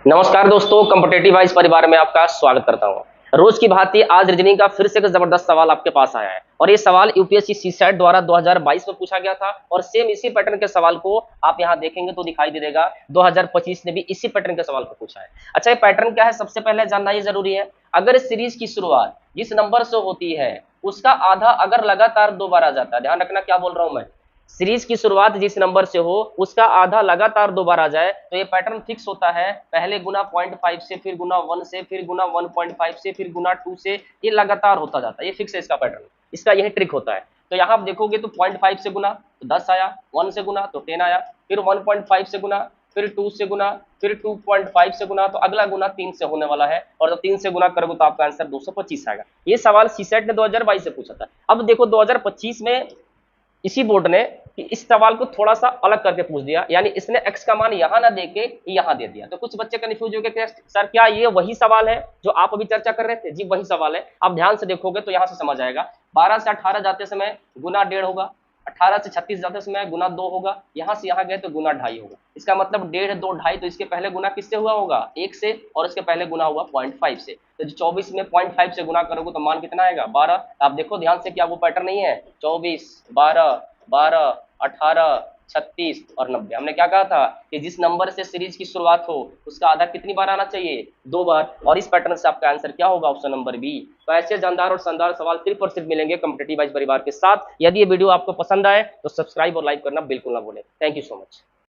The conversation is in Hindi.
नमस्कार दोस्तों, कॉम्पिटिटिव वाइज परिवार में आपका स्वागत करता हूं। रोज की भांति आज रीजनिंग का फिर से एक जबरदस्त सवाल आपके पास आया है और ये सवाल यूपीएससी सीसैट द्वारा 2022 में पूछा गया था और सेम इसी पैटर्न के सवाल को आप यहां देखेंगे तो दिखाई दे देगा 2025 ने भी इसी पैटर्न के सवाल को पूछा है। अच्छा, ये पैटर्न क्या है सबसे पहले जानना ही जरूरी है। अगर इस सीरीज की शुरुआत जिस नंबर से होती है उसका आधा अगर लगातार 2 बार आ जाता है, ध्यान रखना क्या बोल रहा हूं मैं। सीरीज की शुरुआत जिस नंबर से हो उसका आधा लगातार 2 बार आ जाए तो ये पैटर्न फिक्स होता है। पहले गुना 0.5 से, फिर गुना 1 से, फिर गुना 1.5 से, फिर गुना 2 से, ये लगातार होता जाता है। ये फिक्स है इसका पैटर्न, इसका यही ट्रिक होता है। तो यहाँ आप देखोगे तो 0.5 से गुना तो 10 आया, 1 से गुना तो 10 आया, फिर 1.5 से गुना, फिर 2 से गुना, फिर 2.5 से गुना, तो अगला गुना 3 से होने वाला है और जब 3 से गुना करोगे तो आपका आंसर 225 आएगा। ये सवाल सीसेट ने 2022 से पूछा था। अब देखो 2025 में इसी बोर्ड ने कि इस सवाल को थोड़ा सा अलग करके पूछ दिया, यानी इसने x का मान यहां ना देके यहां दे दिया। तो कुछ बच्चे कंफ्यूज हो गए कि सर क्या ये वही सवाल है जो आप अभी चर्चा कर रहे थे? जी वही सवाल है। आप ध्यान से देखोगे तो यहां से समझ आएगा। 12 से 18 जाते समय गुना 1.5 होगा, 18 से 36 जाते समय गुना 2 होगा, यहां से यहां गए तो गुना 2.5 होगा। इसका मतलब 1.5, 2, 2.5, तो इसके पहले गुना किससे हुआ होगा? 1 से, और इसके पहले गुना हुआ 0.5 से। तो 24 में 0.5 से गुना करोगे तो मान कितना आएगा? 12। आप देखो ध्यान से, क्या वो पैटर्न नहीं है? 24, 12, 12, 18, 36 और 90। हमने क्या कहा था कि जिस नंबर से सीरीज की शुरुआत हो उसका आधा कितनी बार आना चाहिए? 2 बार। और इस पैटर्न से आपका आंसर क्या होगा? Option number B. तो ऐसे जानदार और शानदार सवाल सिर्फ और सिर्फ मिलेंगे कॉम्पिटिटिव वाइज परिवार के साथ। यदि ये वीडियो आपको पसंद आए तो सब्सक्राइब और लाइक करना बिल्कुल ना भूलें। Thank you so much.